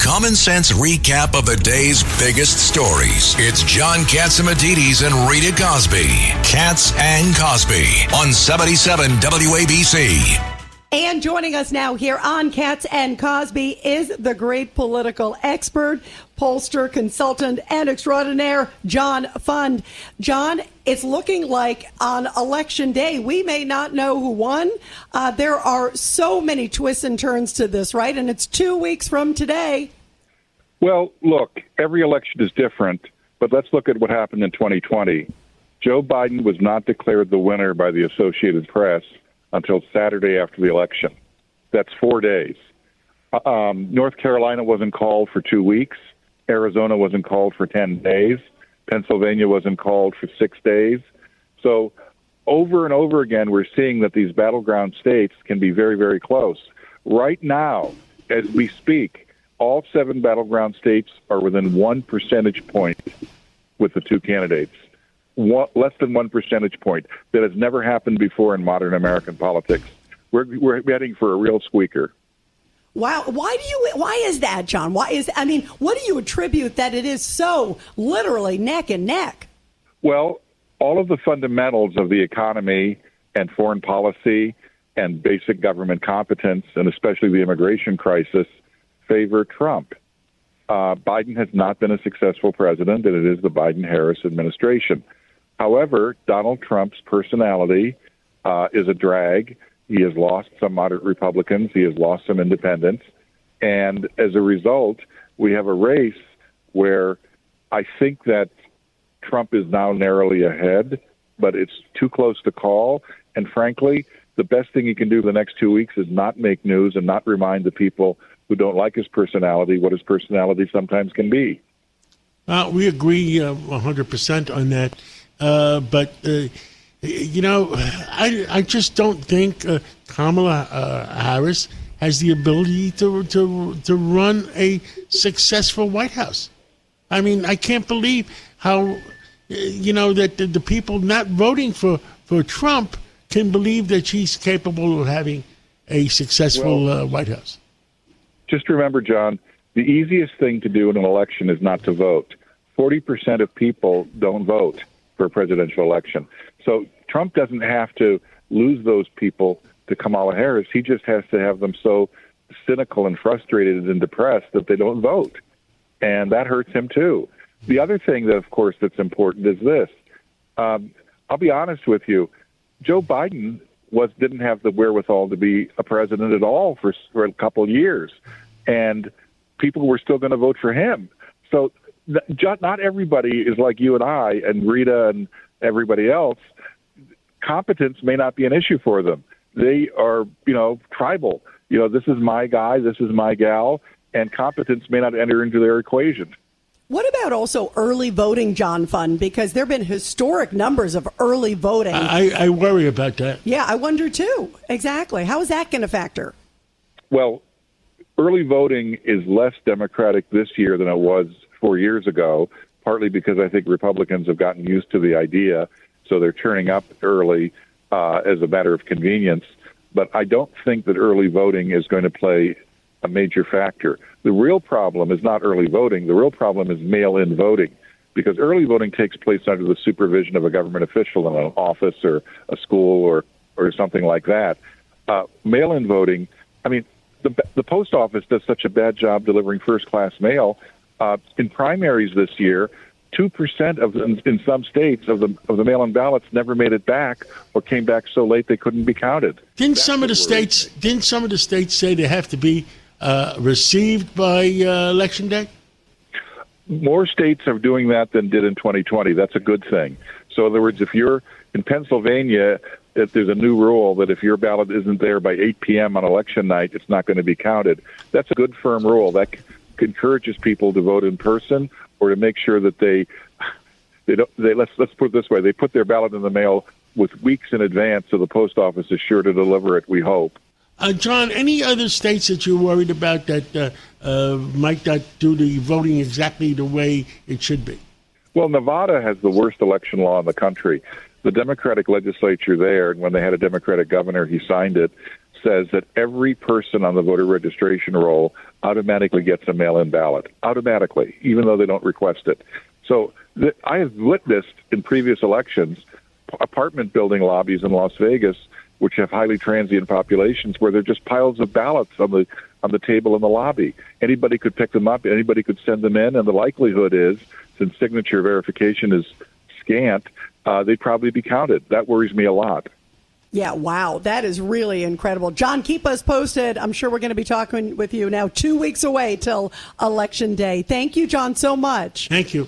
common sense recap of the day's biggest stories. It's John Catsimatidis and Rita Cosby. Cats and Cosby on 77 WABC. And joining us now here on Cats and Cosby is the great political expert, pollster, consultant, and extraordinaire, John Fund. John, it's looking like on Election Day, we may not know who won. There are so many twists and turns to this, right? And it's 2 weeks from today. Well, look, every election is different, but let's look at what happened in 2020. Joe Biden was not declared the winner by the Associated Press until Saturday after the election. That's 4 days. North Carolina wasn't called for 2 weeks. Arizona wasn't called for 10 days. Pennsylvania wasn't called for 6 days. So over and over again, we're seeing that these battleground states can be very, very close. Right now, as we speak, all 7 battleground states are within 1 percentage point with the 2 candidates. Less than 1 percentage point. That has never happened before in modern American politics. We're heading for a real squeaker. Wow. Why is that, John? What do you attribute that it is so literally neck and neck? Well, all of the fundamentals of the economy and foreign policy and basic government competence, and especially the immigration crisis, favor Trump. Biden has not been a successful president, and it is the Biden-Harris administration. However, Donald Trump's personality is a drag. He has lost some moderate Republicans. He has lost some independents. And as a result, we have a race where I think that Trump is now narrowly ahead, but it's too close to call. And frankly, the best thing he can do the next 2 weeks is not make news and not remind the people who don't like his personality what his personality sometimes can be. We agree 100% on that. But I just don't think Kamala Harris has the ability to run a successful White House. I mean, I can't believe how, that the people not voting for Trump can believe that she's capable of having a successful White House. Just remember, John, the easiest thing to do in an election is not to vote. 40% of people don't vote for a presidential election. So Trump doesn't have to lose those people to Kamala Harris. He just has to have them so cynical and frustrated and depressed that they don't vote. And that hurts him too. The other thing that, of course, that's important is this. I'll be honest with you. Joe Biden didn't have the wherewithal to be a president at all for a couple of years. And people were still going to vote for him. So not everybody is like you and I and Rita and everybody else. Competence may not be an issue for them. They are, tribal. This is my guy, this is my gal, and competence may not enter into their equation. What about also early voting, John Fund? Because there have been historic numbers of early voting. I worry about that. Yeah, I wonder too. Exactly. How is that going to factor? Well, early voting is less democratic this year than it was 4 years ago, partly because I think Republicans have gotten used to the idea, so they're turning up early as a matter of convenience. But I don't think that early voting is going to play a major factor. The real problem is not early voting. The real problem is mail-in voting, because early voting takes place under the supervision of a government official in an office or a school or something like that. Mail-in voting, the post office does such a bad job delivering first-class mail. In primaries this year, 2% in some states of the mail-in ballots never made it back or came back so late they couldn't be counted. Didn't some of the states say they have to be received by Election Day? More states are doing that than did in 2020. That's a good thing. So in other words, if you're in Pennsylvania, if there's a new rule that if your ballot isn't there by 8 p.m. on election night, it's not going to be counted. That's a good firm rule. That encourages people to vote in person or to make sure that let's put it this way, they put their ballot in the mail with weeks in advance so the post office is sure to deliver it, we hope. John, any other states that you're worried about that might not do the voting exactly the way it should be? Well, Nevada has the worst election law in the country. The Democratic legislature there, and when they had a Democratic governor, he signed it, says that every person on the voter registration roll automatically gets a mail-in ballot, automatically, even though they don't request it. So I have witnessed in previous elections apartment building lobbies in Las Vegas, which have highly transient populations, where they're just piles of ballots on the table in the lobby. Anybody could pick them up, anybody could send them in, and the likelihood is, since signature verification is scant, they'd probably be counted. That worries me a lot. Yeah, wow. That is really incredible. John, keep us posted. I'm sure we're going to be talking with you now 2 weeks away till Election Day. Thank you, John, so much. Thank you.